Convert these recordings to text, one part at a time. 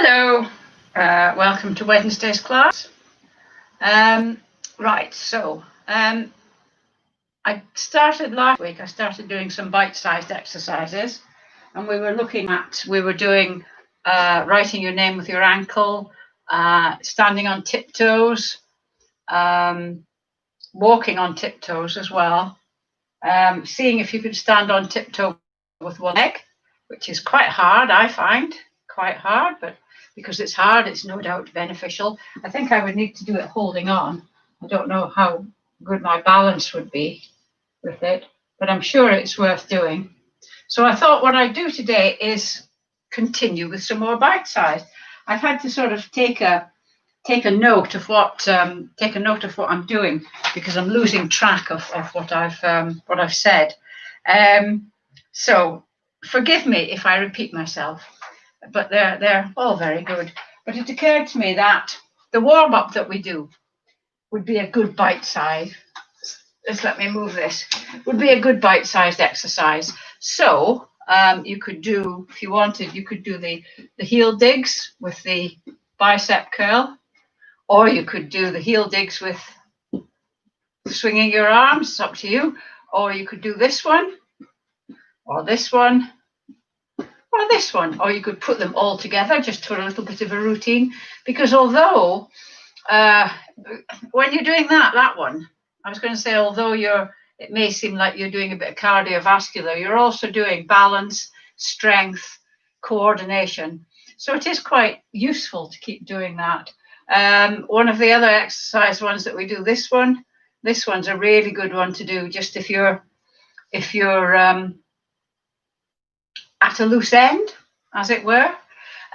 Hello, welcome to Wednesday's class. Right, so I started last week, I started doing some bite-sized exercises, and we were doing writing your name with your ankle, standing on tiptoes, walking on tiptoes as well, seeing if you could stand on tiptoe with one leg, which is quite hard, I find, quite hard, but because it's hard, it's no doubt beneficial. I think I would need to do it holding on. I don't know how good my balance would be with it, but I'm sure it's worth doing. So I thought what I'd do today is continue with some more bite size. I've had to sort of take a note of what I'm doing because I'm losing track of what I've said. So forgive me if I repeat myself, but they're all very good. But it occurred to me that the warm-up that we do would be a good bite size. Just let me move this. Would be a good bite-sized exercise. So you could do, if you wanted, you could do the heel digs with the bicep curl, or you could do the heel digs with swinging your arms. It's up to you. Or you could do this one, or this one, or this one, or you could put them all together just for a little bit of a routine. Because although when you're doing that one, I was going to say, although it may seem like you're doing a bit of cardiovascular, you're also doing balance, strength, coordination. So it is quite useful to keep doing that. One of the other exercise ones that we do, this one's a really good one to do just if you're at a loose end, as it were.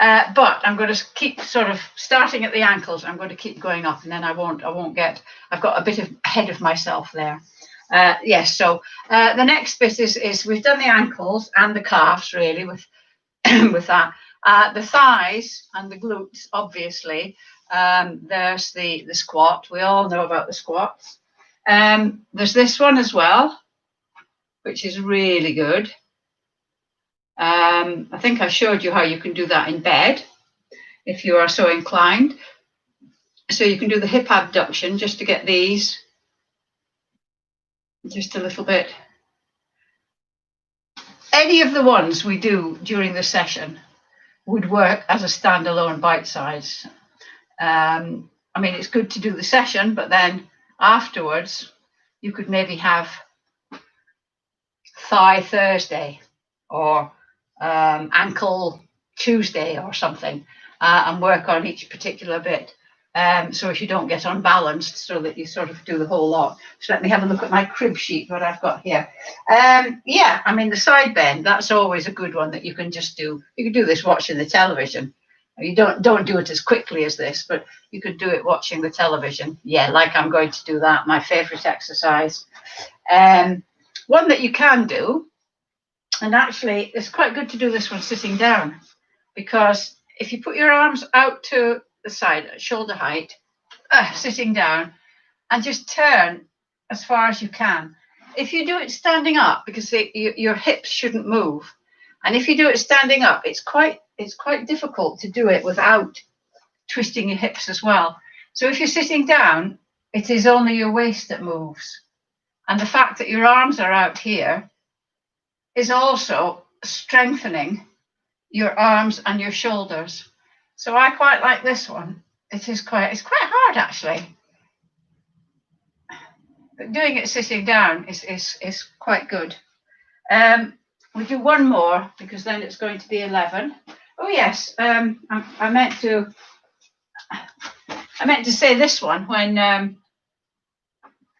But I'm going to keep sort of starting at the ankles. I'm going to keep going up, and then I won't get. I've got a bit ahead of myself there. Yes. So the next bit is we've done the ankles and the calves really with with that. The thighs and the glutes, obviously. There's the squat. We all know about the squats. There's this one as well, which is really good. I think I showed you how you can do that in bed if you are so inclined. So you can do the hip abduction just to get these just a little bit. Any of the ones we do during the session would work as a standalone bite size. I mean, it's good to do the session, but then afterwards you could maybe have thigh Thursday or ankle Tuesday or something, and work on each particular bit. So if you don't get unbalanced, so that you sort of do the whole lot. So let me have a look at my crib sheet, what I've got here. Yeah, I mean, the side bend, that's always a good one that you can just do. You can do this watching the television. You don't do it as quickly as this, but you could do it watching the television. Yeah, like I'm going to do that, my favorite exercise. One that you can do, and actually it's quite good to do this one sitting down, because if you put your arms out to the side at shoulder height, sitting down, and just turn as far as you can. If you do it standing up, because your hips shouldn't move, and if you do it standing up, it's quite difficult to do it without twisting your hips as well. So if you're sitting down, it is only your waist that moves, and the fact that your arms are out here is also strengthening your arms and your shoulders. So I quite like this one. It's quite hard actually, but doing it sitting down is quite good. We'll do one more because then it's going to be 11. Oh yes, I meant to say this one when I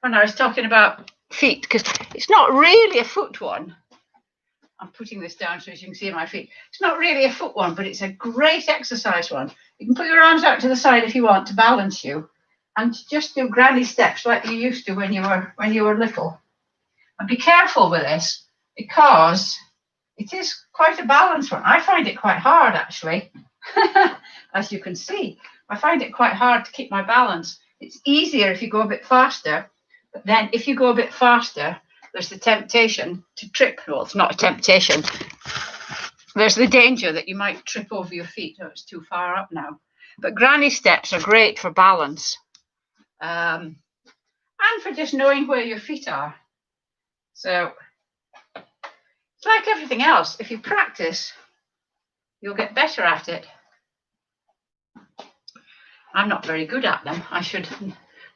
was talking about feet, because it's not really a foot one. I'm putting this down so you can see my feet. It's not really a foot one, but it's a great exercise one. You can put your arms out to the side if you want to balance you, and just do granny steps like you used to when you were little. And be careful with this because it is quite a balance one. I find it quite hard actually, as you can see. I find it quite hard to keep my balance. It's easier if you go a bit faster, but then if you go a bit faster, there's the temptation to trip. Well, it's not a temptation. There's the danger that you might trip over your feet. Oh, it's too far up now. But granny steps are great for balance and for just knowing where your feet are. So it's like everything else. If you practice, you'll get better at it. I'm not very good at them.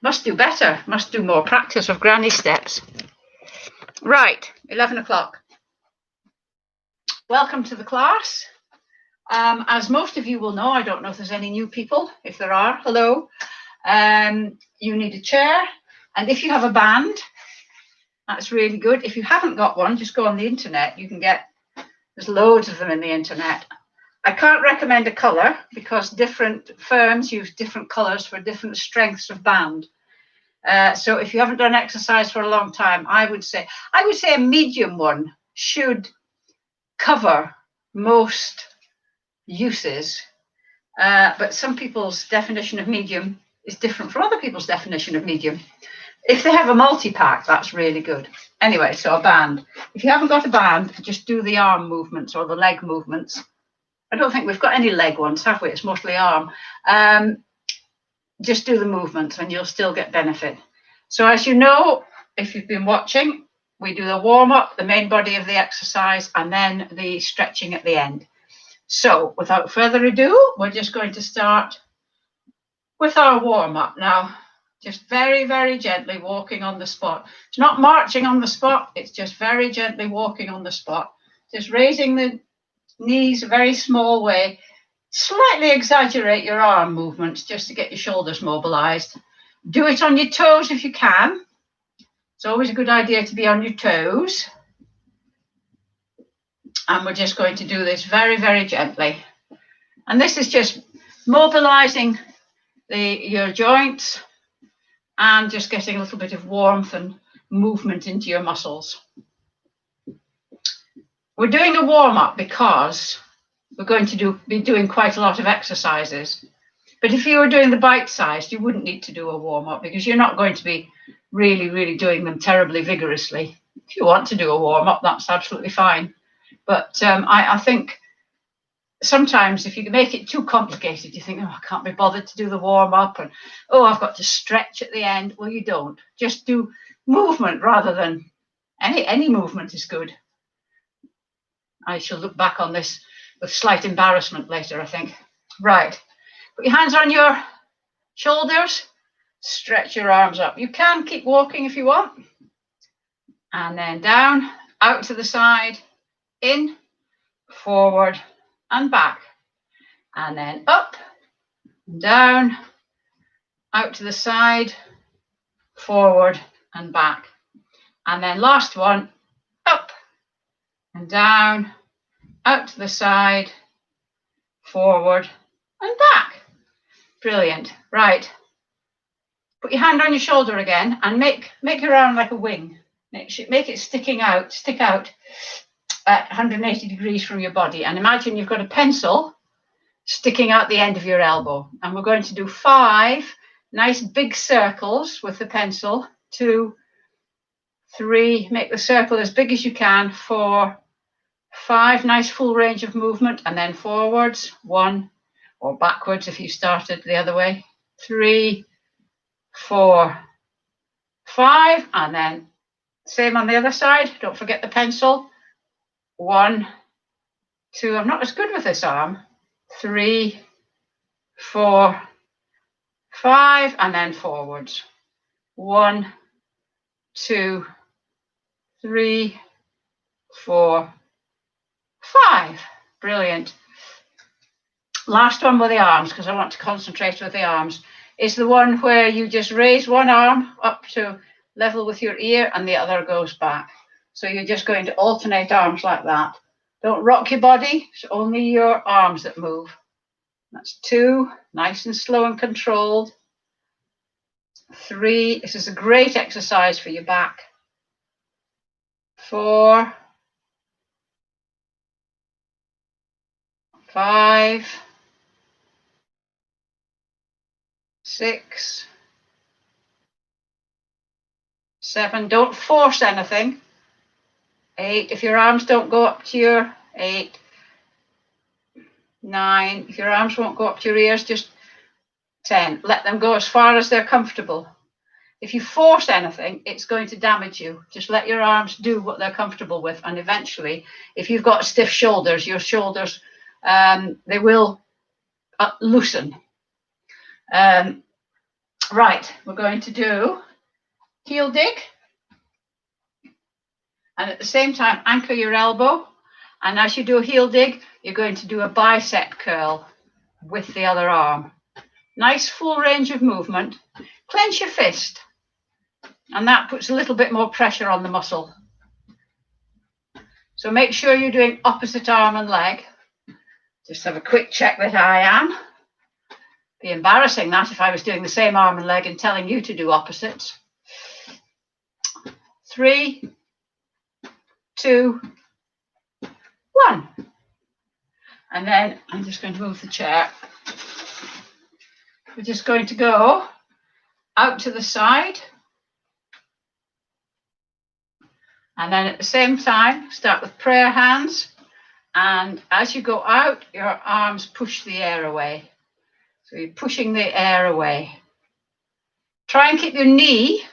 Must do better, must do more practice of granny steps. Right, 11 o'clock. Welcome to the class. As most of you will know, I don't know if there's any new people. If there are, hello. You need a chair. And if you have a band, that's really good. If you haven't got one, just go on the internet. There's loads of them in the internet. I can't recommend a colour because different firms use different colours for different strengths of band. So if you haven't done exercise for a long time, I would say a medium one should cover most uses. But some people's definition of medium is different from other people's definition of medium. If they have a multi-pack, that's really good. Anyway, so a band. If you haven't got a band, just do the arm movements or the leg movements. I don't think we've got any leg ones, have we? It's mostly arm. Just do the movements and you'll still get benefit. So as you know, if you've been watching, we do the warm-up, the main body of the exercise, and then the stretching at the end. So without further ado, we're just going to start with our warm-up now. Just very, very gently walking on the spot. It's not marching on the spot, it's just very gently walking on the spot. Just raising the knees a very small way. Slightly exaggerate your arm movements just to get your shoulders mobilized. Do it on your toes if you can. It's always a good idea to be on your toes. And we're just going to do this very, very gently. And this is just mobilizing your joints and just getting a little bit of warmth and movement into your muscles. We're doing a warm-up because we're going to be doing quite a lot of exercises. But if you were doing the bite-sized, you wouldn't need to do a warm-up because you're not going to be really, really doing them terribly vigorously. If you want to do a warm-up, that's absolutely fine. But I think sometimes if you make it too complicated, you think, oh, I can't be bothered to do the warm-up, and oh, I've got to stretch at the end. Well, you don't. Just do movement rather than any movement is good. I shall look back on this with slight embarrassment later, I think. Right. Put your hands on your shoulders. Stretch your arms up. You can keep walking if you want. And then down, out to the side, in, forward, and back. And then up, and down, out to the side, forward, and back. And then last one, up, and down, out to the side, forward, and back. Brilliant. Right. Put your hand on your shoulder again and make your arm like a wing. Make it stick out at 180 degrees from your body. And imagine you've got a pencil sticking out the end of your elbow. And we're going to do 5 nice big circles with the pencil. 2, 3, make the circle as big as you can. 4, 5, nice full range of movement. And then forwards, 1, or backwards if you started the other way. 3, 4, 5, and then same on the other side. Don't forget the pencil. 1, 2, I'm not as good with this arm. 3, 4, 5, and then forwards. 1, 2, 3, 4, 5. Brilliant. Last one with the arms, because I want to concentrate with the arms, is the one where you just raise one arm up to level with your ear and the other goes back. So you're just going to alternate arms like that. Don't rock your body, it's only your arms that move. That's 2, nice and slow and controlled. 3, this is a great exercise for your back. 4, 5, 6, 7, don't force anything. 8, if your arms don't go up to your 8, 9. If your arms won't go up to your ears, just 10. Let them go as far as they're comfortable. If you force anything, it's going to damage you. Just let your arms do what they're comfortable with. And eventually, if you've got stiff shoulders, your shoulders, they will loosen. Right, we're going to do heel dig. And at the same time, anchor your elbow. And as you do a heel dig, you're going to do a bicep curl with the other arm. Nice full range of movement. Clench your fist. And that puts a little bit more pressure on the muscle. So make sure you're doing opposite arm and leg. Just have a quick check that I am. Be embarrassing that if I was doing the same arm and leg and telling you to do opposites. 3, 2, 1. And then I'm just going to move the chair. We're just going to go out to the side. And then at the same time, start with prayer hands. And as you go out, your arms push the air away. So you're pushing the air away. Try and keep your knee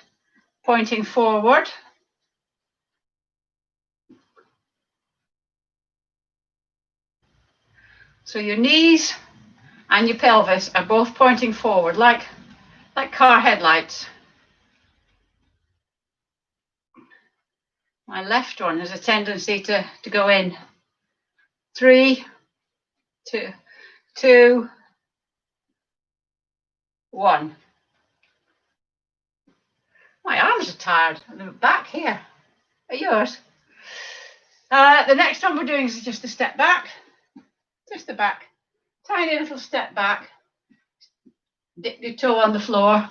pointing forward. So your knees and your pelvis are both pointing forward, like car headlights. My left one has a tendency to go in. 3, 2, 1. My arms are tired. They're back here. Are yours? The next one we're doing is just a step back. Just the back. Tiny little step back. Dip your toe on the floor.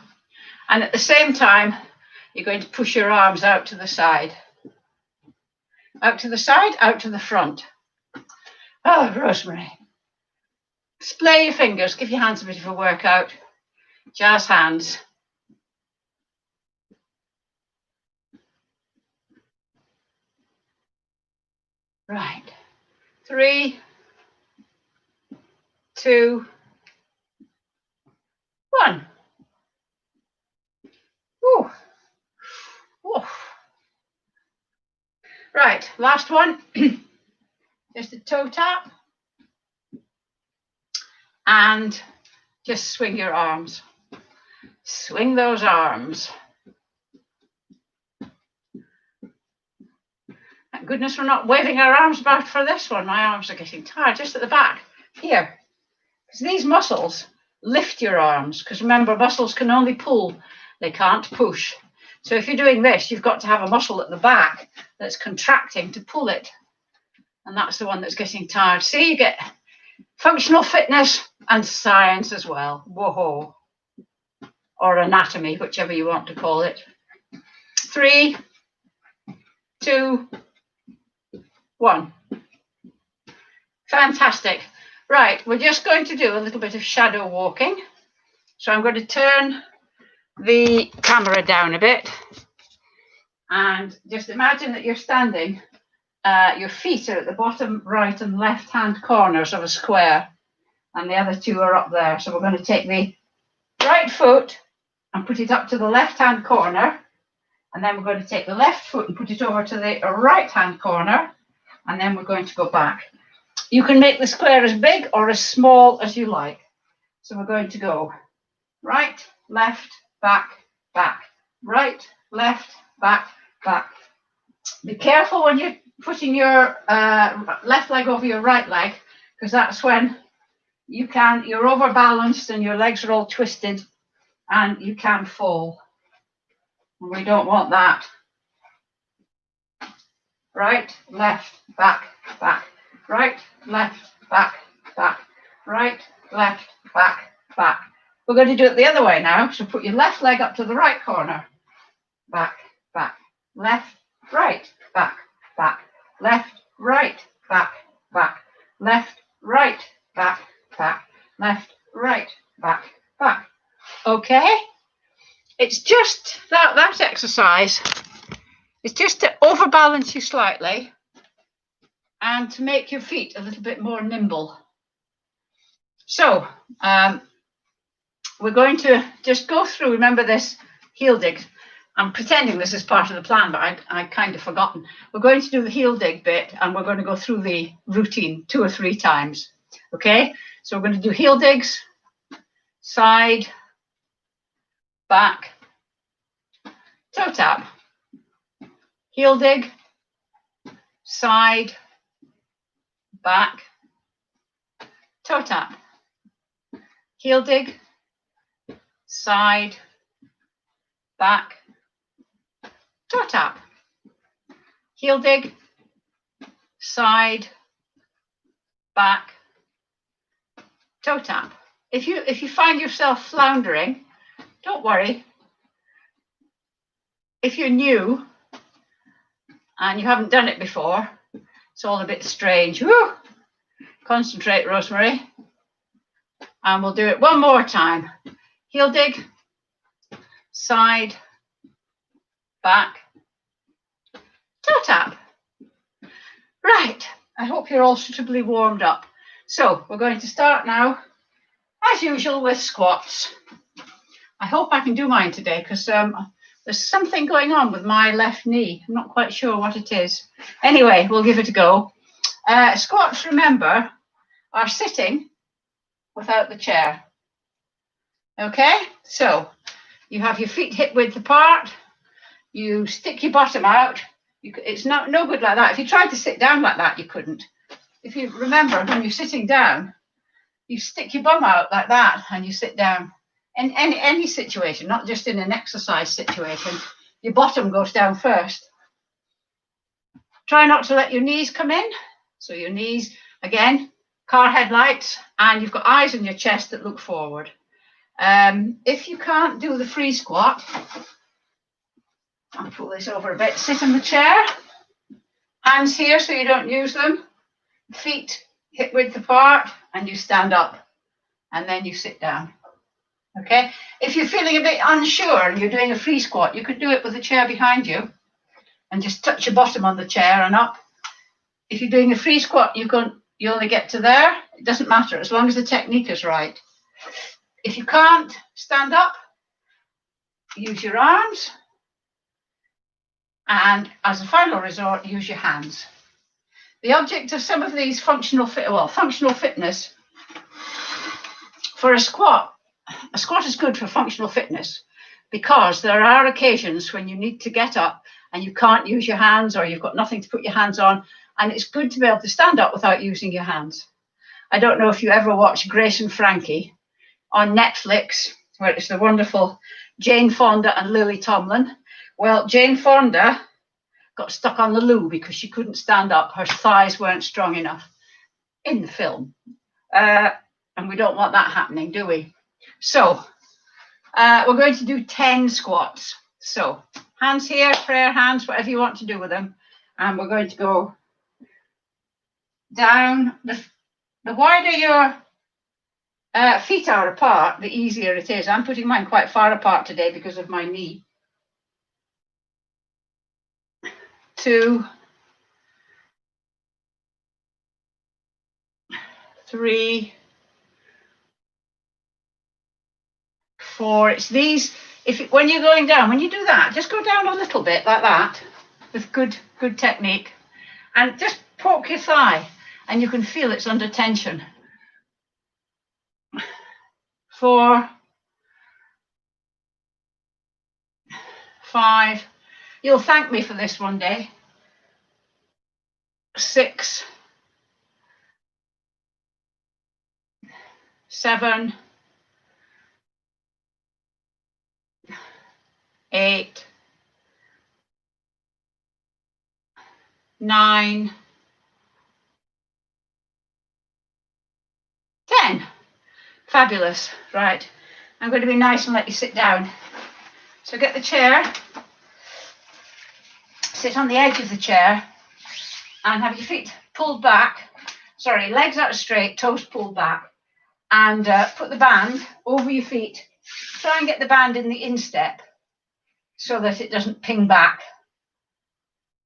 And at the same time, you're going to push your arms out to the side. Out to the side, out to the front. Oh, Rosemary. Splay your fingers. Give your hands a bit of a workout. Jazz hands. Right. 3, 2, 1. Ooh. Ooh. Right, last one. Just a toe tap. And just swing your arms. Swing those arms. Thank goodness we're not waving our arms about for this one. My arms are getting tired. Just at the back. Here. Because these muscles lift your arms. Because remember, muscles can only pull. They can't push. So if you're doing this, you've got to have a muscle at the back that's contracting to pull it. And that's the one that's getting tired. See, you get functional fitness and science as well. Whoa. Or anatomy, whichever you want to call it. 3, 2, 1. Fantastic. Right, we're just going to do a little bit of shadow walking. So I'm going to turn the camera down a bit. And just imagine that you're standing. Your feet are at the bottom right and left hand corners of a square. And the other two are up there. So we're going to take the right foot and put it up to the left hand corner. And then we're going to take the left foot and put it over to the right hand corner. And then we're going to go back. You can make the square as big or as small as you like. So we're going to go right, left, back, back. Right, left, back, back. Be careful when you're putting your left leg over your right leg, because that's when you're overbalanced and your legs are all twisted and you can fall. And we don't want that. Right, left, back, back. Right, left, back, back. Right, left, back, back. We're going to do it the other way now. So put your left leg up to the right corner. Back, back. Left, right, back, back. Left, right, back, back. Left, right, back, back. Left, right, back, back. Okay? It's just that exercise. It's just to overbalance you slightly and to make your feet a little bit more nimble. So we're going to just go through, remember this heel dig. I'm pretending this is part of the plan, but I kind of forgotten. We're going to do the heel dig bit, and we're going to go through the routine 2 or 3 times. Okay, so we're going to do heel digs, side, back, toe tap, heel dig, side, back, toe tap, heel dig, side, back, toe tap, heel dig, side, back, toe tap. If you find yourself floundering, don't worry. If you're new and you haven't done it before, it's all a bit strange. Woo! Concentrate, Rosemary. And we'll do it one more time. Heel dig, side, back, toe tap. Right, I hope you're all suitably warmed up. So we're going to start now, as usual, with squats. I hope I can do mine today because there's something going on with my left knee. I'm not quite sure what it is. Anyway, we'll give it a go. Squats, remember, are sitting without the chair. Okay, so you have your feet hip width apart. You stick your bottom out. It's no good like that. If you tried to sit down like that, you couldn't. If you remember, when you're sitting down, you stick your bum out like that and you sit down. In any situation, not just in an exercise situation, your bottom goes down first. Try not to let your knees come in. So your knees, again, car headlights, and you've got eyes on your chest that look forward. If you can't do the free squat, I'll pull this over a bit. Sit in the chair, hands here so you don't use them, feet hip width apart, and you stand up, and then you sit down. Okay, if you're feeling a bit unsure and you're doing a free squat, you could do it with a chair behind you and just touch your bottom on the chair and up. If you're doing a free squat, you only get to there. It doesn't matter as long as the technique is right. If you can't stand up, use your arms, and as a final resort, use your hands. The object of some of these functional fitness for a squat is good for functional fitness because there are occasions when you need to get up and you can't use your hands or you've got nothing to put your hands on, and it's good to be able to stand up without using your hands. I don't know if you ever watched Grace and Frankie on Netflix, where it's the wonderful Jane Fonda and Lily Tomlin. Well, Jane Fonda got stuck on the loo because she couldn't stand up. Her thighs weren't strong enough in the film. And we don't want that happening, do we? So we're going to do 10 squats. So hands here, prayer hands, whatever you want to do with them. And we're going to go down. The wider your feet are apart, the easier it is. I'm putting mine quite far apart today because of my knee. 2, 3, 4. It's these. When you're going down, when you do that, just go down a little bit like that with good technique, and just poke your thigh, and you can feel it's under tension. 4, 5. You'll thank me for this one day. 6, 7, 8, 9, 10. Fabulous. Right. I'm going to be nice and let you sit down. So get the chair, sit on the edge of the chair, and have your feet pulled back. Sorry, legs out straight, toes pulled back. And put the band over your feet. Try and get the band in the instep so that it doesn't ping back.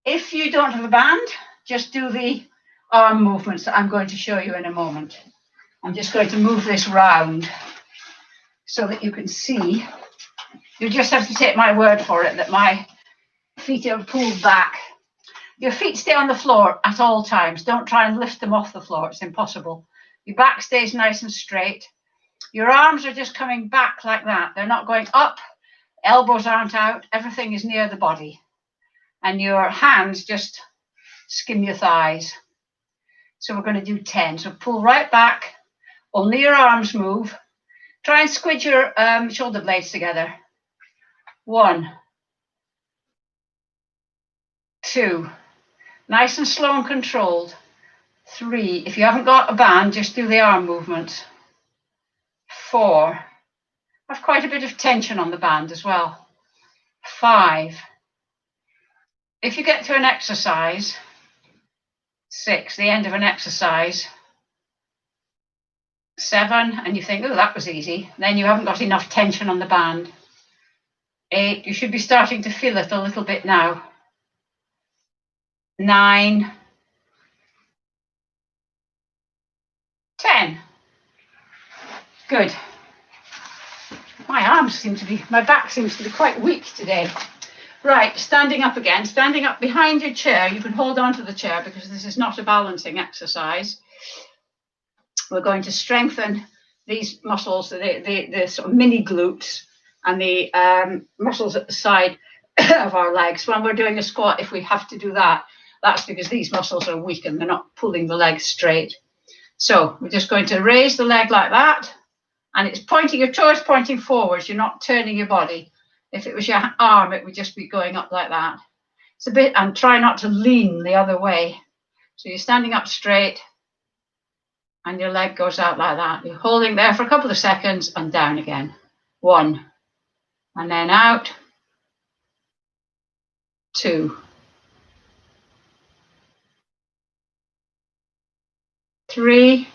If you don't have a band, just do the arm movements that I'm going to show you in a moment. I'm just going to move this round so that you can see. You just have to take my word for it that my feet are pulled back. Your feet stay on the floor at all times. Don't try and lift them off the floor. It's impossible. Your back stays nice and straight. Your arms are just coming back like that. They're not going up. Elbows aren't out. Everything is near the body. And your hands just skim your thighs. So we're going to do 10. So pull right back. Only your arms move. Try and squidge your shoulder blades together. 1, 2. Nice and slow and controlled. 3. If you haven't got a band, just do the arm movements. 4. Have quite a bit of tension on the band as well. 5. If you get to an exercise, 6, the end of an exercise, 7, and you think, oh, that was easy, then you haven't got enough tension on the band. 8, you should be starting to feel it a little bit now. 9, 10. Good. My back seems to be quite weak today. Right, standing up again, standing up behind your chair. You can hold on to the chair because this is not a balancing exercise. We're going to strengthen these muscles, the sort of mini glutes and the muscles at the side of our legs. When we're doing a squat, if we have to do that, that's because these muscles are weak and they're not pulling the legs straight. So we're just going to raise the leg like that, and it's pointing, your toe is pointing forwards. You're not turning your body. If it was your arm, it would just be going up like that. It's a bit, and try not to lean the other way. So you're standing up straight and your leg goes out like that. You're holding there for a couple of seconds and down again. 1, and then out. 2, 3,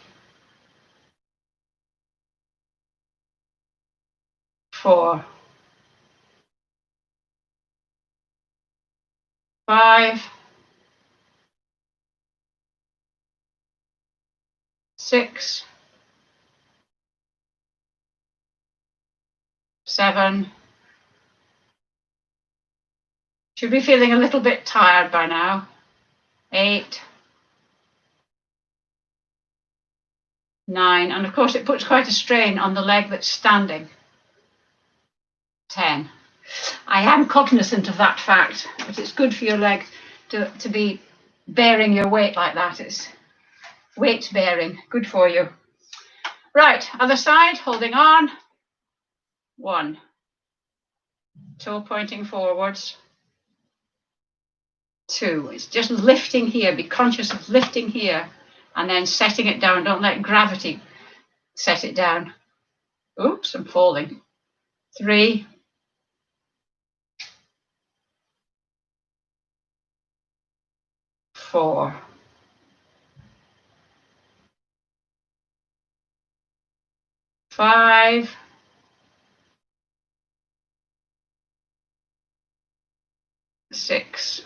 4, 5, 6, 7. Should be feeling a little bit tired by now. 8, 9, and of course it puts quite a strain on the leg that's standing. 10. I am cognizant of that fact, but it's good for your leg to be bearing your weight like that. It's weight bearing, good for you. Right, other side, holding on. 1, toe pointing forwards. 2, it's just lifting here. Be conscious of lifting here and then setting it down. Don't let gravity set it down. Oops, I'm falling. 3, 4, 5, 6,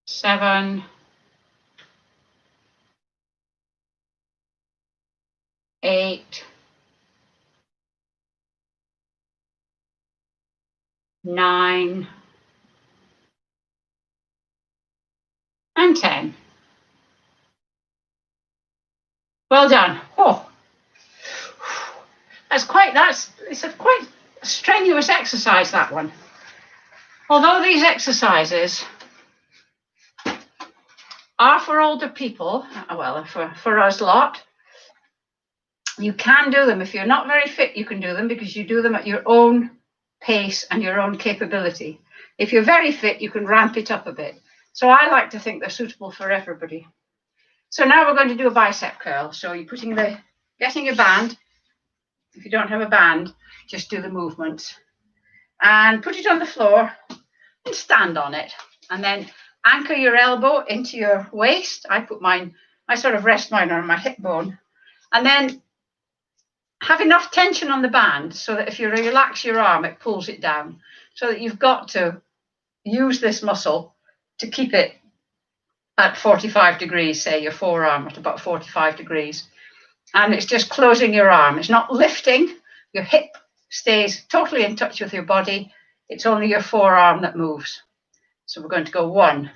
7, 8, 9, and 10. Well done. Oh, it's a quite strenuous exercise, that one. Although these exercises are for older people, well, for us lot, you can do them. If you're not very fit, you can do them because you do them at your own pace and your own capability. If you're very fit, you can ramp it up a bit. So I like to think they're suitable for everybody. So now we're going to do a bicep curl. So you're getting a band. If you don't have a band, just do the movements and put it on the floor and stand on it. And then anchor your elbow into your waist. I sort of rest mine on my hip bone. And then have enough tension on the band so that if you relax your arm, it pulls it down. So that you've got to use this muscle to keep it at 45 degrees, say your forearm at about 45 degrees. And it's just closing your arm. It's not lifting. Your hip stays totally in touch with your body. It's only your forearm that moves. So we're going to go 1.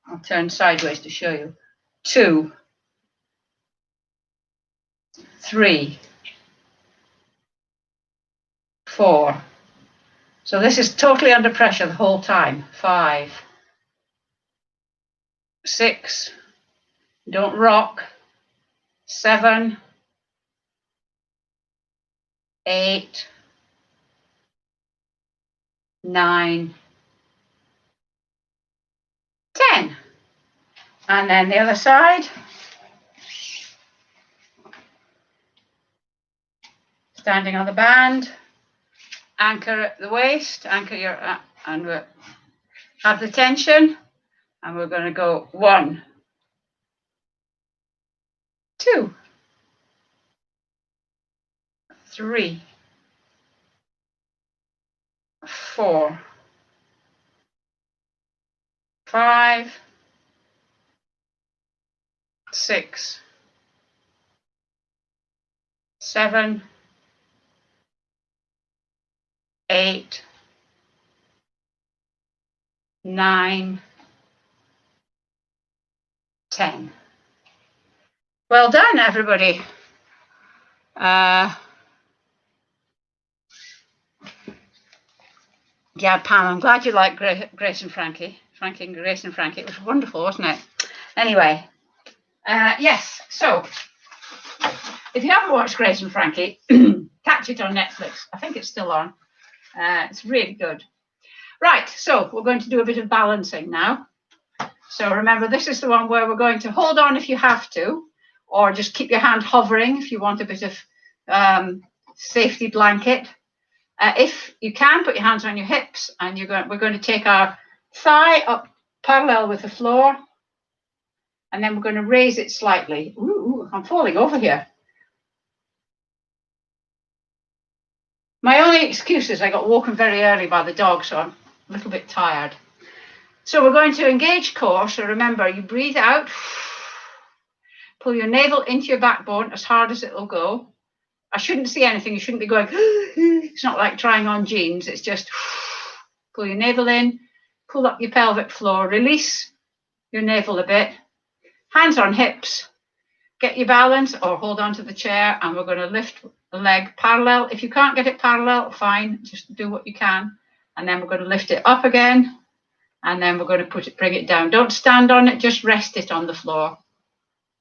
I'll turn sideways to show you. 2, 3, 4. So this is totally under pressure the whole time. 5, 6. Don't rock. 7, 8, 9, 10. And then the other side. Standing on the band. Anchor at the waist. Anchor your and we'll have the tension. And we're going to go 1, 2, 3, 4, 5, 6, 7, 8, 9, 10. Well done, everybody. Yeah, Pam, I'm glad you like Grace and Frankie. Frankie and Grace and Frankie. It was wonderful, wasn't it? Anyway, yes, so if you haven't watched Grace and Frankie, catch it on Netflix. I think it's still on. It's really good. Right, so we're going to do a bit of balancing now. So remember, this is the one where we're going to hold on if you have to, or just keep your hand hovering if you want a bit of safety blanket. If you can, put your hands on your hips, and we're going to take our thigh up parallel with the floor, and then we're going to raise it slightly. Ooh, I'm falling over here. My only excuse is I got woken very early by the dog, so I'm a little bit tired. So we're going to engage core. So remember, you breathe out, pull your navel into your backbone as hard as it'll go. I shouldn't see anything. You shouldn't be going, it's not like trying on jeans. It's just pull your navel in, pull up your pelvic floor, release your navel a bit, hands on hips, get your balance or hold on to the chair, and we're going to lift the leg parallel. If you can't get it parallel, fine, just do what you can. And then we're going to lift it up again, and then we're going to bring it down. Don't stand on it, just rest it on the floor.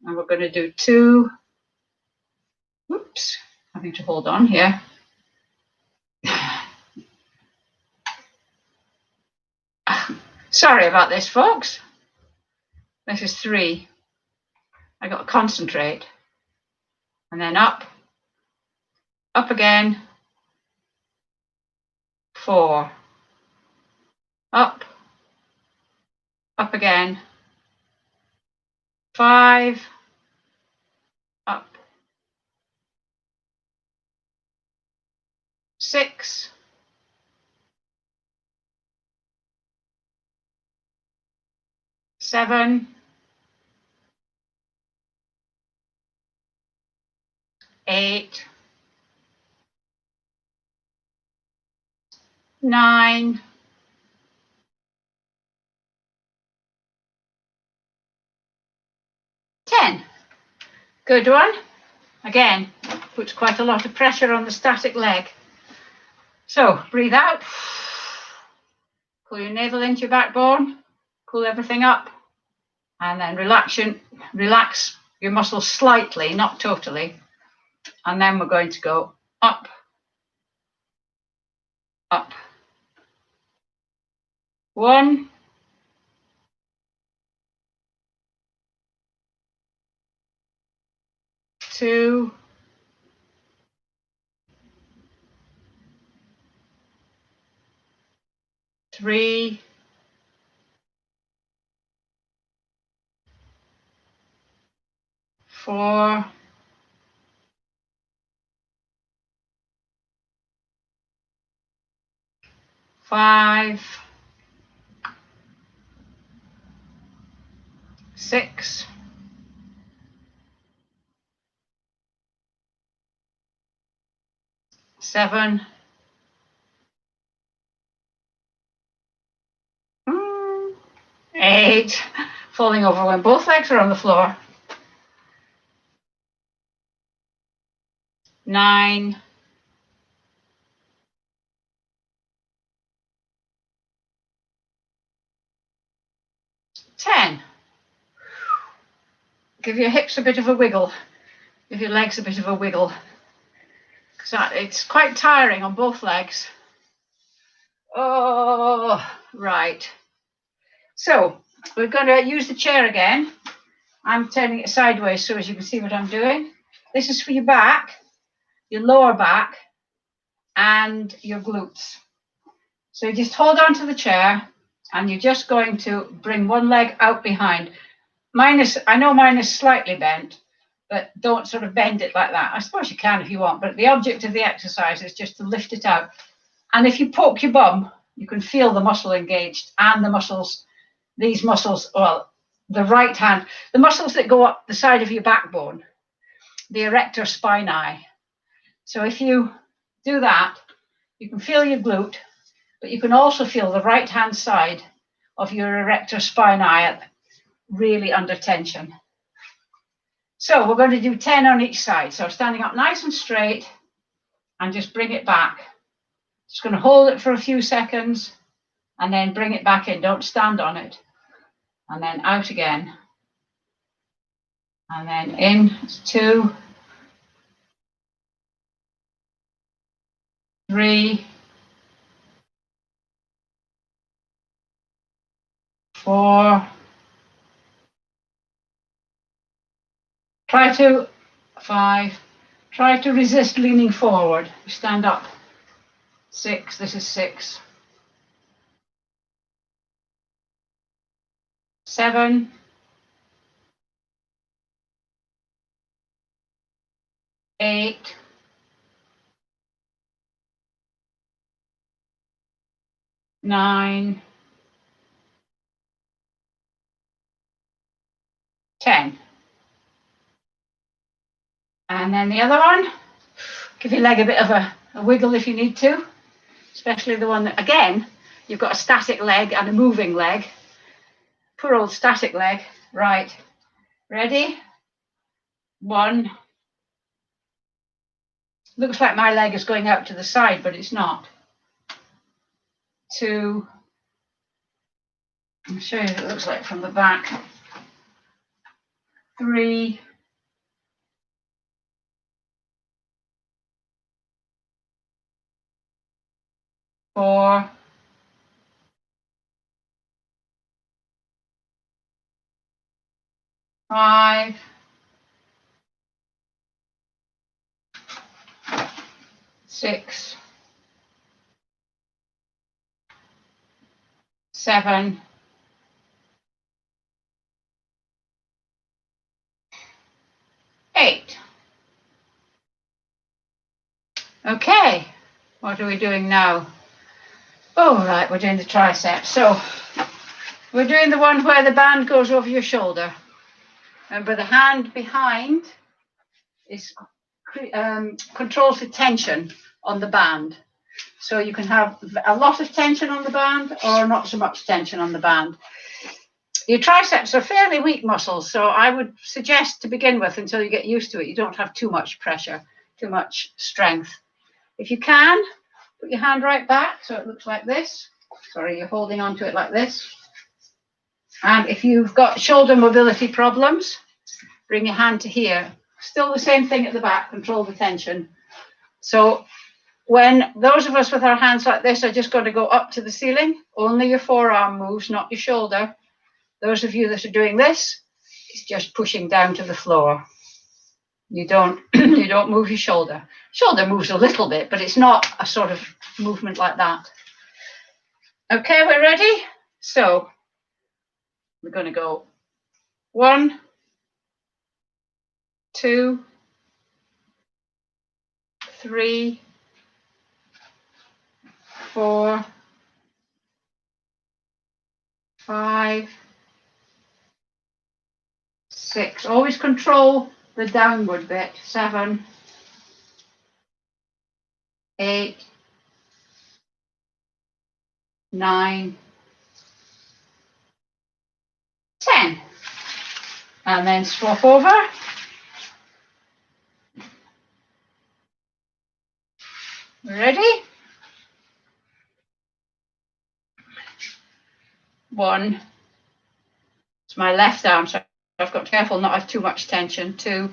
And we're going to do 2. Oops, having to hold on here. Sorry about this, folks. This is 3. I got to concentrate. And then up again. 4. Up again. 5. Up. 6. 7. 8. 9. 10. Good one. Again, puts quite a lot of pressure on the static leg. So breathe out. Pull your navel into your backbone. Pull everything up. And then relax your muscles slightly, not totally. And then we're going to go up, up. 1, 2, 3, 4, 5, 6, 7, 8, falling over when both legs are on the floor, 9, 10. Give your hips a bit of a wiggle, give your legs a bit of a wiggle, because it's quite tiring on both legs. Oh, right. So we're going to use the chair again. I'm turning it sideways so as you can see what I'm doing. This is for your back, your lower back, and your glutes. So you just hold on to the chair and you're just going to bring one leg out behind. I know mine is slightly bent, but don't sort of bend it like that. I suppose you can if you want, but the object of the exercise is just to lift it out. And if you poke your bum, you can feel the muscle engaged and the muscles, these muscles, well, the right hand, the muscles that go up the side of your backbone, the erector spinae. So if you do that, you can feel your glute, but you can also feel the right hand side of your erector spinae really under tension. So we're going to do 10 on each side. So standing up nice and straight and just bring it back. Just going to hold it for a few seconds and then bring it back in. Don't stand on it. And then out again. And then in. 2, 3, 4. Try to 5. Try to resist leaning forward. Stand up. 6. This is 6. 7. 8. 9. 10. And then the other one. Give your leg a bit of a wiggle if you need to, especially the one that, again, you've got a static leg and a moving leg. Poor old static leg. Right. Ready? 1. Looks like my leg is going out to the side, but it's not. 2. I'll show you what it looks like from the back. 3. 4. 5. 6. 7. 8. Okay, what are we doing now? Oh, right, we're doing the triceps. So we're doing the one where the band goes over your shoulder. Remember, the hand behind is controls the tension on the band. So you can have a lot of tension on the band or not so much tension on the band. Your triceps are fairly weak muscles, so I would suggest to begin with, until you get used to it, you don't have too much pressure, too much strength. If you can, put your hand right back so it looks like this. Sorry, you're holding onto it like this. And if you've got shoulder mobility problems, bring your hand to here. Still the same thing at the back, control the tension. So when those of us with our hands like this are just going to go up to the ceiling, only your forearm moves, not your shoulder. Those of you that are doing this, it's just pushing down to the floor. You don't you don't move your shoulder. Shoulder moves a little bit, but it's not a sort of movement like that. Okay, we're ready? So we're going to go 1, 2, 3, 4, 5, 6. Always control the downward bit. 7, 8, 9, 10. And then swap over. Ready? 1. It's my left arm, so I've got to be careful not to have too much tension. 2,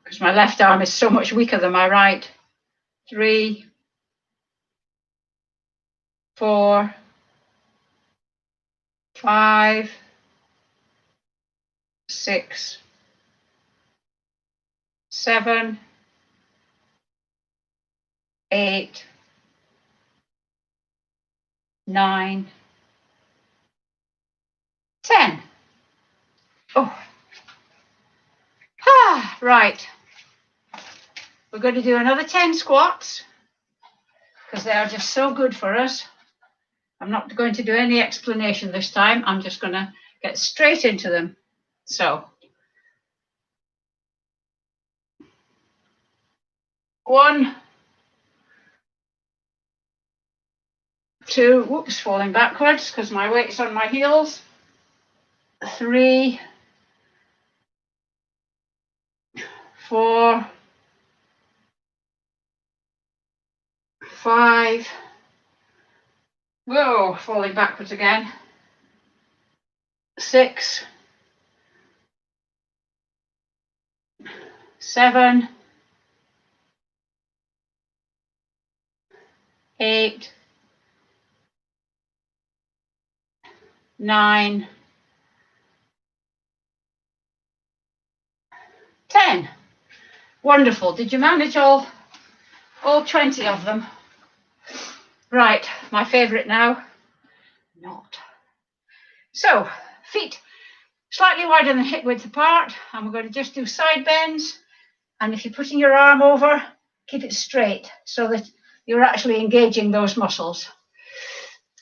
because my left arm is so much weaker than my right. 3, 4, 5, 6, 7, 8, 9, 10. Oh, right. We're going to do another 10 squats because they are just so good for us. I'm not going to do any explanation this time. I'm just going to get straight into them. So, 1, 2, whoops, falling backwards because my weight's on my heels. 3, 4, 5, whoa, falling backwards again. 6, 7, 8, 9, 10. Wonderful. Did you manage all 20 of them? Right, my favourite now. Not. So, feet slightly wider than hip width apart, and we're going to just do side bends. And if you're putting your arm over, keep it straight so that you're actually engaging those muscles.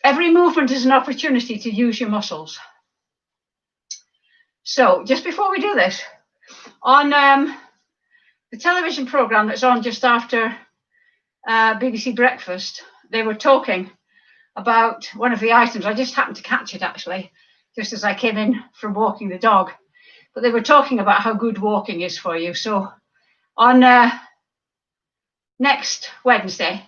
Every movement is an opportunity to use your muscles. So, just before we do this, on the television programme that's on just after BBC Breakfast, they were talking about one of the items. I just happened to catch it actually, just as I came in from walking the dog. But they were talking about how good walking is for you. So on next Wednesday,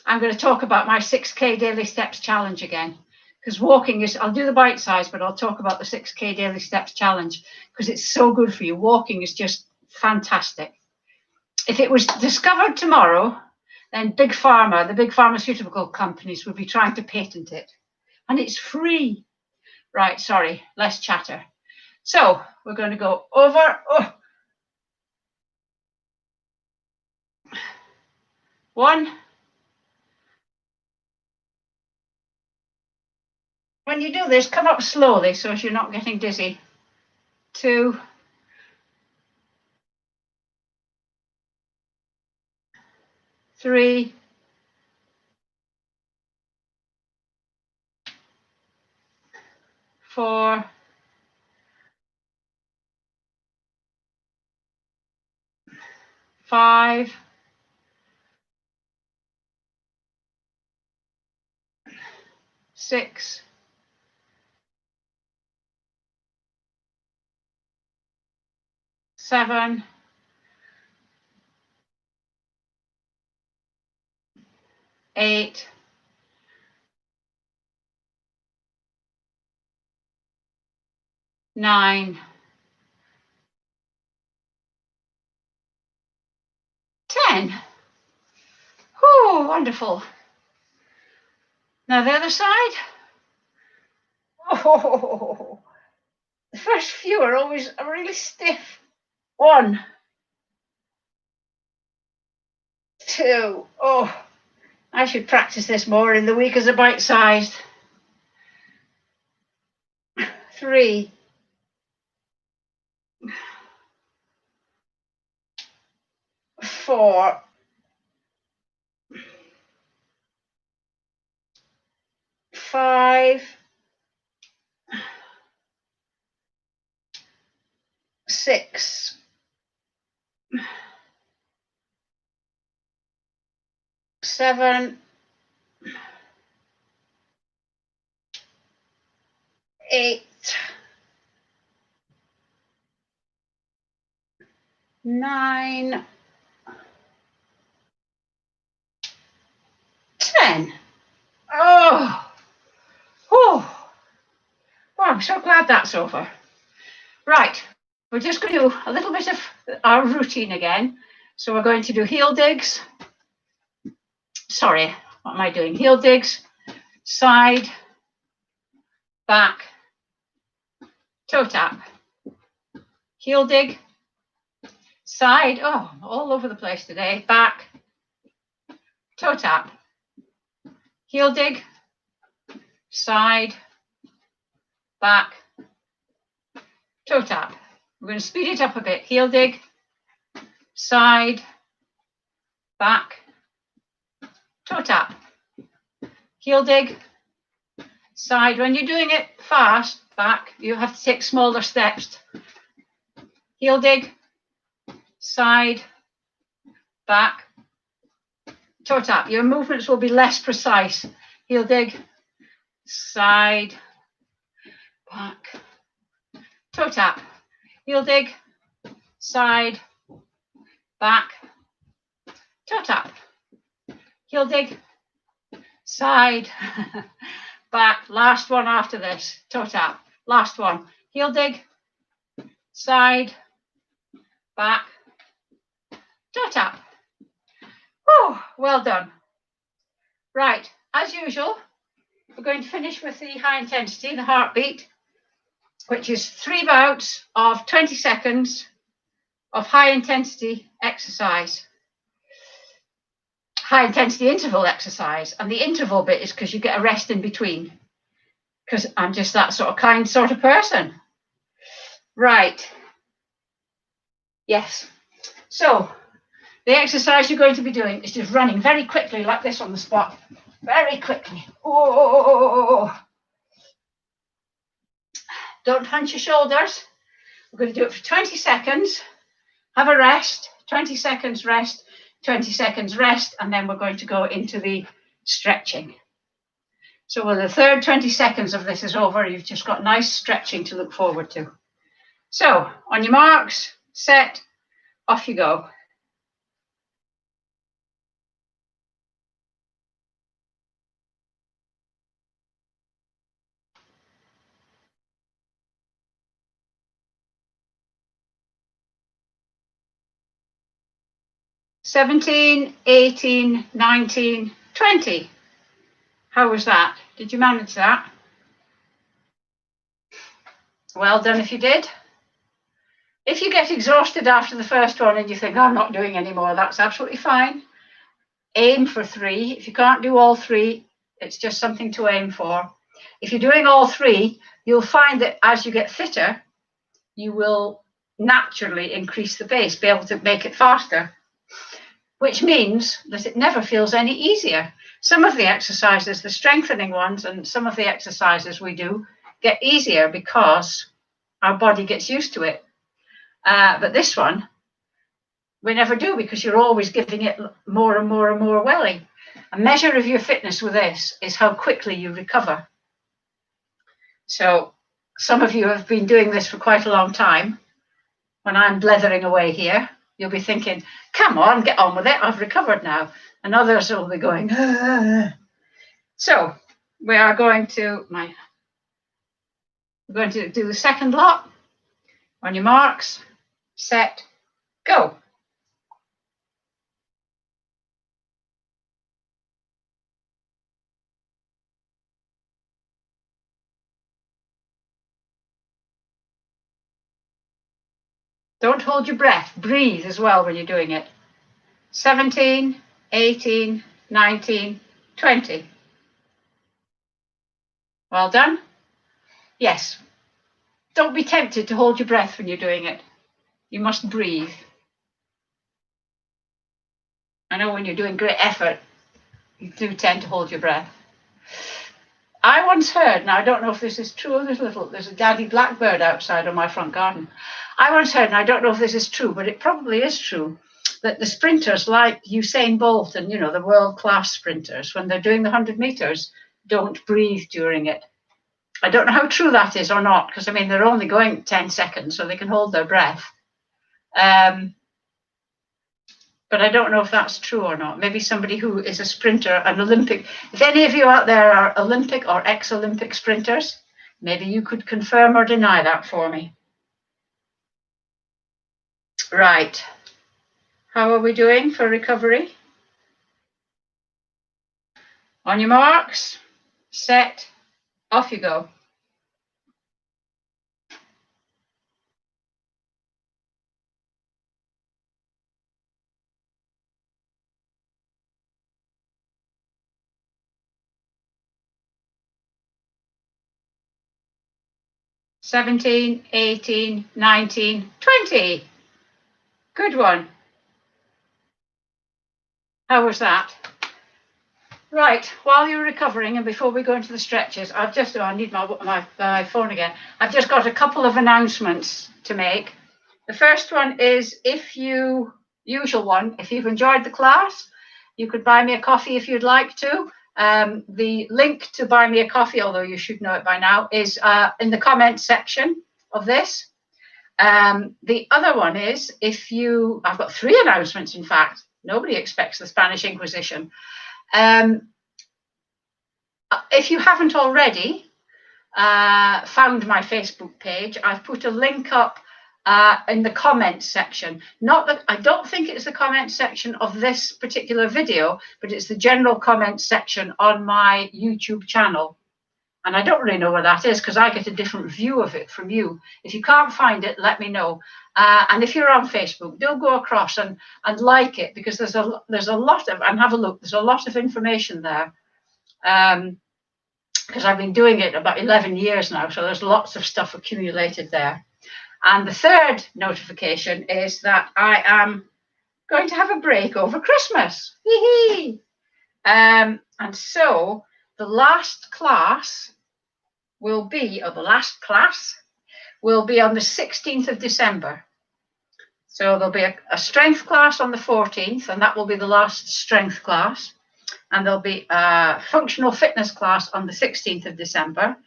I'm going to talk about my 6K daily steps challenge again. Because walking is, I'll do the bite size, but I'll talk about the 6K daily steps challenge because it's so good for you. Walking is just fantastic. If it was discovered tomorrow, then Big Pharma, the big pharmaceutical companies would be trying to patent it. And it's free. Right, sorry, less chatter. So we're going to go over. 1. When you do this, come up slowly so as you're not getting dizzy. 2. 3. 4. 5. 6. 7. 8. 9. 10. Oh, wonderful. Now the other side. Oh, the first few are always really stiff. 1, 2. Oh, I should practice this more in the week as a bite-sized. 3. 4. 5. 6, 7, 8, 9, 10. Oh, oh, I'm so glad that's over. Right, we're just going to do a little bit of our routine again. So we're going to do heel digs. Sorry, what am I doing? Heel digs, side, back, toe tap. Heel dig, side, oh, all over the place today. Back, toe tap. Heel dig, side, back, toe tap. We're going to speed it up a bit. Heel dig, side, back, toe tap. Heel dig, side. When you're doing it fast, back, you have to take smaller steps. Heel dig, side, back, toe tap. Your movements will be less precise. Heel dig, side, back, toe tap. Heel dig, side, back, toe tap. Heel dig, side, back. Last one after this, toe tap. Last one. Heel dig, side, back, toe tap. Oh, well done. Right, as usual, we're going to finish with the high intensity, the heartbeat, which is 3 bouts of 20 seconds of high intensity exercise. High intensity interval exercise. And the interval bit is because you get a rest in between. Because I'm just that kind of person. Right. Yes. So the exercise you're going to be doing is just running very quickly like this on the spot. Very quickly. Oh. Don't hunch your shoulders. We're going to do it for 20 seconds. Have a rest. 20 seconds rest. 20 seconds rest. And then we're going to go into the stretching. So when the third 20 seconds of this is over, you've just got nice stretching to look forward to. So on your marks, set, off you go. "17, 18, 19, 20. How was that? Did you manage that? Well done if you did. If you get exhausted after the first one and you think, oh, I'm not doing any more, that's absolutely fine. Aim for 3. If you can't do all 3, it's just something to aim for. If you're doing all 3, you'll find that as you get fitter, you will naturally increase the pace, be able to make it faster, which means that it never feels any easier. Some of the exercises, the strengthening ones, and some of the exercises we do get easier because our body gets used to it. But this one, we never do because you're always giving it more and more and more welling. A measure of your fitness with this is how quickly you recover. So some of you have been doing this for quite a long time. When I'm blethering away here, you'll be thinking, come on, get on with it. I've recovered now. And others will be going, ah. So we are going to do the second lot. On your marks, set, go. Don't hold your breath. Breathe as well when you're doing it. 17, 18, 19, 20. Well done. Yes. Don't be tempted to hold your breath when you're doing it. You must breathe. I know when you're doing great effort, you do tend to hold your breath. I once heard, now I don't know if this is true, there's a daddy blackbird outside on my front garden. I once heard, and I don't know if this is true, but it probably is true, that the sprinters like Usain Bolt and, the world-class sprinters, when they're doing the 100 meters, don't breathe during it. I don't know how true that is or not, because, they're only going 10 seconds, so they can hold their breath. But I don't know if that's true or not. Maybe somebody who is a sprinter, an Olympic. If any of you out there are Olympic or ex-Olympic sprinters, maybe you could confirm or deny that for me. Right. How are we doing for recovery? On your marks, set, off you go. "17, 18, 19, 20. Good one. How was that? Right, while you're recovering and before we go into the stretches, I need my phone again. I've just got a couple of announcements to make. The first one is, if you've enjoyed the class, you could buy me a coffee if you'd like to. The link to buy me a coffee, although you should know it by now, is in the comments section of this. The other one is, I've got 3 announcements, in fact. Nobody expects the Spanish Inquisition. If you haven't already found my Facebook page, I've put a link up in the comments section. I don't think it's the comments section of this particular video, but it's the general comments section on my YouTube channel. And I don't really know where that is, because I get a different view of it from you. If you can't find it, let me know. And if you're on Facebook, do go across and like it, because there's a lot of, and have a look, there's a lot of information there. Because I've been doing it about 11 years now, so there's lots of stuff accumulated there. And the third notification is that I am going to have a break over Christmas. And so the last class will be on the 16th of December. So there'll be a strength class on the 14th, and that will be the last strength class. And there'll be a functional fitness class on the 16th of December,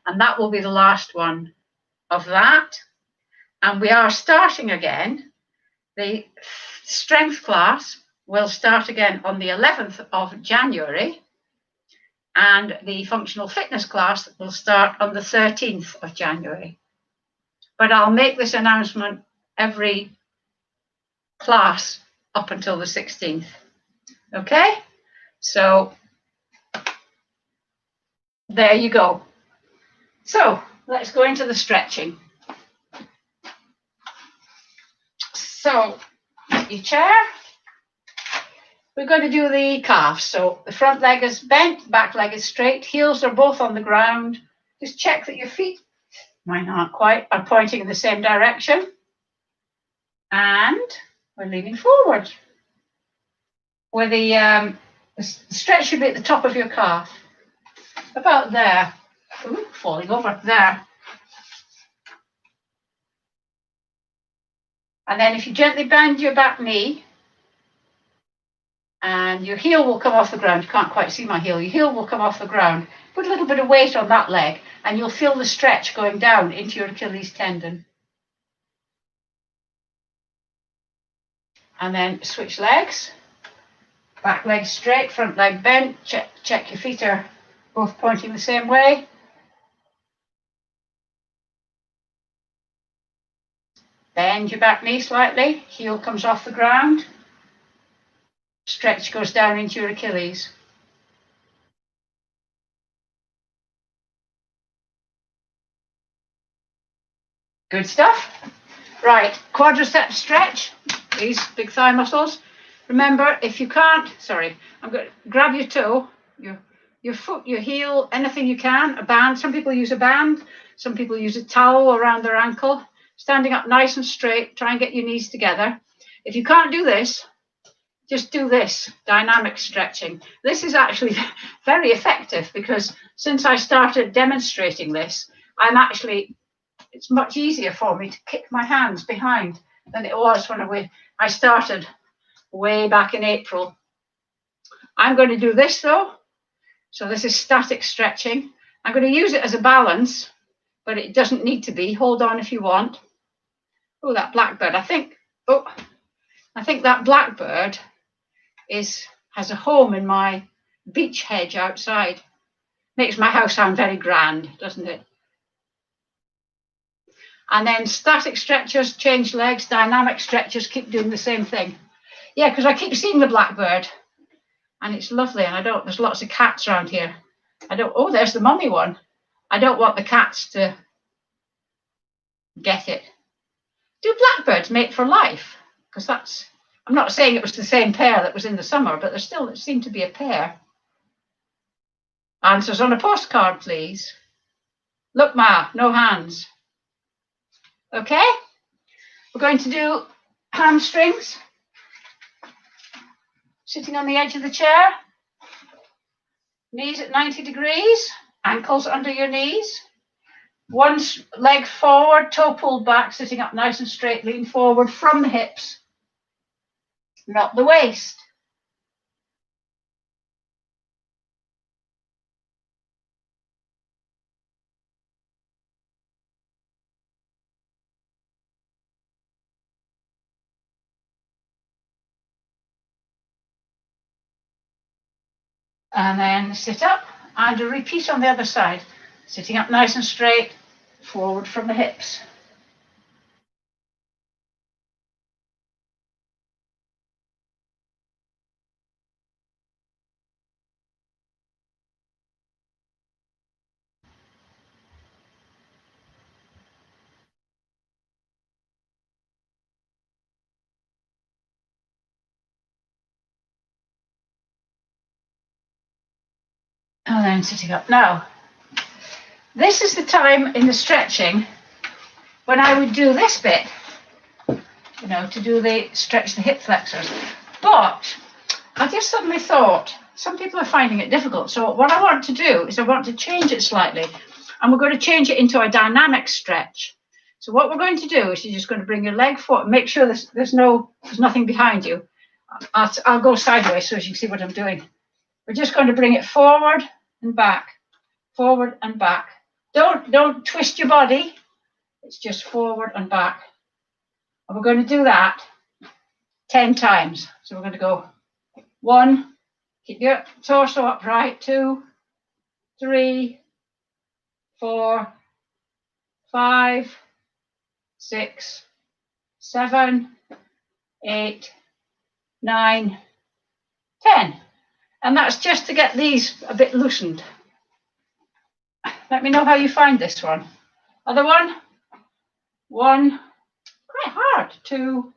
and that will be the last one of that. And we are starting again. The strength class will start again on the 11th of January, and the functional fitness class will start on the 13th of January. But I'll make this announcement every class up until the 16th. Okay? So there you go. So let's go into the stretching. So your chair. We're going to do the calves. So the front leg is bent, back leg is straight, heels are both on the ground. Just check that your feet, mine aren't quite, are pointing in the same direction. And we're leaning forward. Where the stretch should be at the top of your calf. About there. Ooh, falling over there. And then if you gently bend your back knee, and your heel will come off the ground. You can't quite see my heel. Your heel will come off the ground. Put a little bit of weight on that leg, and you'll feel the stretch going down into your Achilles tendon. And then switch legs. Back leg straight, front leg bent. Check your feet are both pointing the same way. Bend your back knee slightly. Heel comes off the ground. Stretch goes down into your Achilles. Good stuff. Right, quadricep stretch, these big thigh muscles. Remember, if you can't, I'm going to grab your toe, your foot, your heel, anything you can, a band. Some people use a band, some people use a towel around their ankle. Standing up nice and straight, try and get your knees together. If you can't do this, just do this dynamic stretching. This is actually very effective because since I started demonstrating this, it's much easier for me to kick my hands behind than it was when I started way back in April. I'm going to do this though. So this is static stretching. I'm going to use it as a balance, but it doesn't need to be. Hold on if you want. Oh, that blackbird. I think that blackbird has a home in my beech hedge outside. Makes my house sound very grand, doesn't it? And then static stretchers, change legs, dynamic stretchers, keep doing the same thing. Yeah, because I keep seeing the blackbird and it's lovely. And there's lots of cats around here. Oh, there's the mummy one. I don't want the cats to get it. Do blackbirds mate for life? Because I'm not saying it was the same pair that was in the summer, but there seemed to be a pair. Answers on a postcard, please. Look, Ma, no hands. Okay, we're going to do hamstrings. Sitting on the edge of the chair. Knees at 90 degrees. Ankles under your knees. One leg forward, toe pulled back, sitting up nice and straight. Lean forward from the hips, not the waist. And then sit up and a repeat on the other side. Sitting up nice and straight, forward from the hips. And then sitting up. Now, this is the time in the stretching when I would do this bit, to stretch the hip flexors. But I just suddenly thought, some people are finding it difficult. So what I want to do is I want to change it slightly. And we're going to change it into a dynamic stretch. So what we're going to do is you're just going to bring your leg forward. Make sure there's nothing behind you. I'll go sideways so as you can see what I'm doing. We're just going to bring it forward and back, forward and back. Don't twist your body. It's just forward and back. And we're going to do that 10 times. So we're going to go 1, keep your torso upright, 2, 3, 4, 5, 6, 7, 8, 9, 10. And that's just to get these a bit loosened. Let me know how you find this one. Other one. 1, quite hard. 2,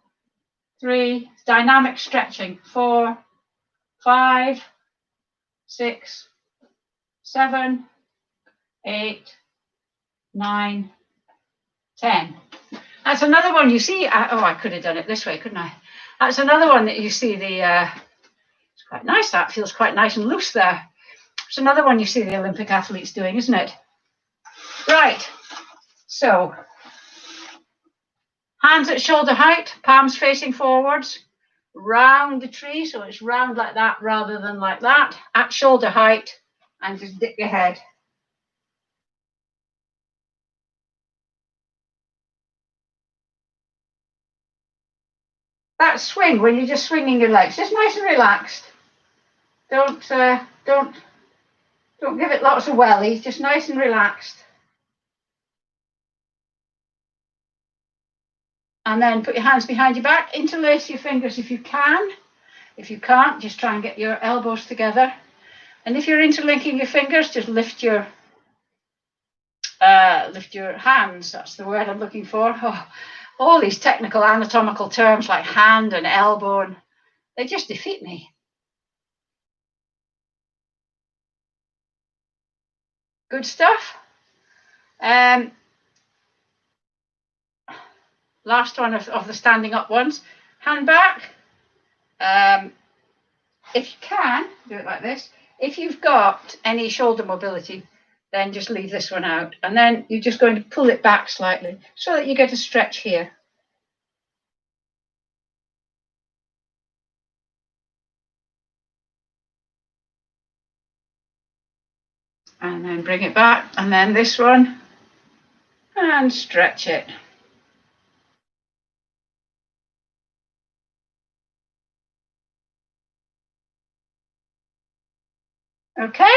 3, dynamic stretching. 4, 5, 6, 7, 8, 9, 10. That's another one you see. I could have done it this way, couldn't I? That's another one that you see it's quite nice. That feels quite nice and loose there. It's another one you see the Olympic athletes doing, isn't it? Right. So, hands at shoulder height, palms facing forwards. Round the tree, so it's round like that rather than like that. At shoulder height, and just dip your head. That swing when you're just swinging your legs, just nice and relaxed. Don't give it lots of wellies, just nice and relaxed. And then put your hands behind your back, interlace your fingers if you can. If you can't, just try and get your elbows together. And if you're interlinking your fingers, just lift your hands. That's the word I'm looking for. All these technical anatomical terms like hand and elbow, and they just defeat me. Good stuff. Last one of the standing up ones. Hand back. if you can, do it like this. If you've got any shoulder mobility, then just leave this one out. And then you're just going to pull it back slightly so that you get a stretch here. And then bring it back, and then this one, and stretch it. Okay.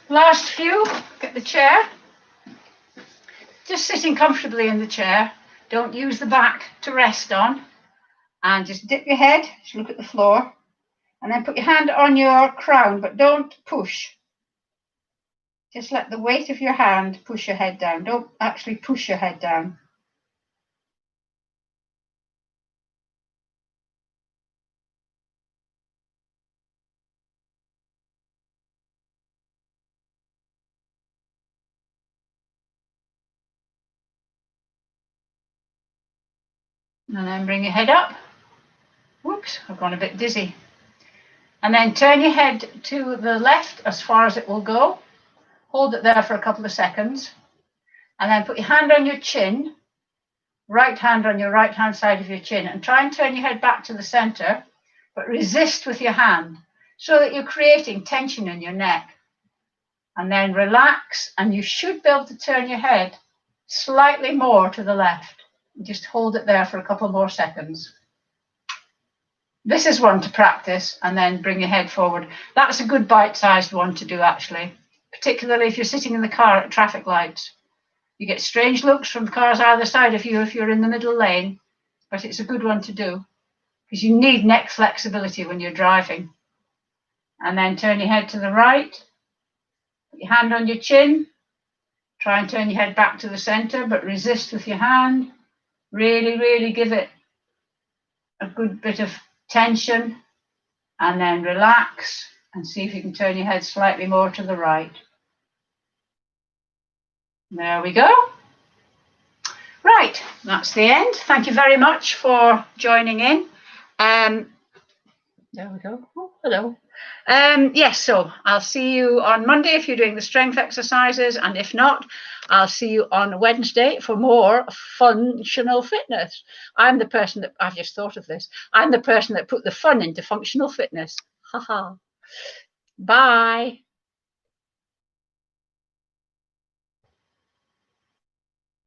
Last few, get the chair. Just sitting comfortably in the chair. Don't use the back to rest on. And just dip your head, just look at the floor. And then put your hand on your crown, but don't push. Just let the weight of your hand push your head down. Don't actually push your head down. And then bring your head up. Whoops, I've gone a bit dizzy. And then turn your head to the left as far as it will go. Hold it there for a couple of seconds. And then put your hand on your chin, right hand on your right hand side of your chin, and try and turn your head back to the center, but resist with your hand so that you're creating tension in your neck. And then relax, and you should be able to turn your head slightly more to the left. Just hold it there for a couple more seconds. This is one to practice, and then bring your head forward. That's a good bite-sized one to do, actually, particularly if you're sitting in the car at traffic lights. You get strange looks from the cars either side of you if you're in the middle lane, but it's a good one to do because you need neck flexibility when you're driving. And then turn your head to the right, put your hand on your chin, try and turn your head back to the center, but resist with your hand. Really, really give it a good bit of tension, and then relax and see if you can turn your head slightly more to the right. There we go. Right, that's the end. Thank you very much for joining in. There we go. Oh, hello. Yes, so I'll see you on Monday if you're doing the strength exercises, and if not, I'll see you on Wednesday for more functional fitness. I'm the person that, I've just thought of this, I'm the person that put the fun into functional fitness. Haha. Bye.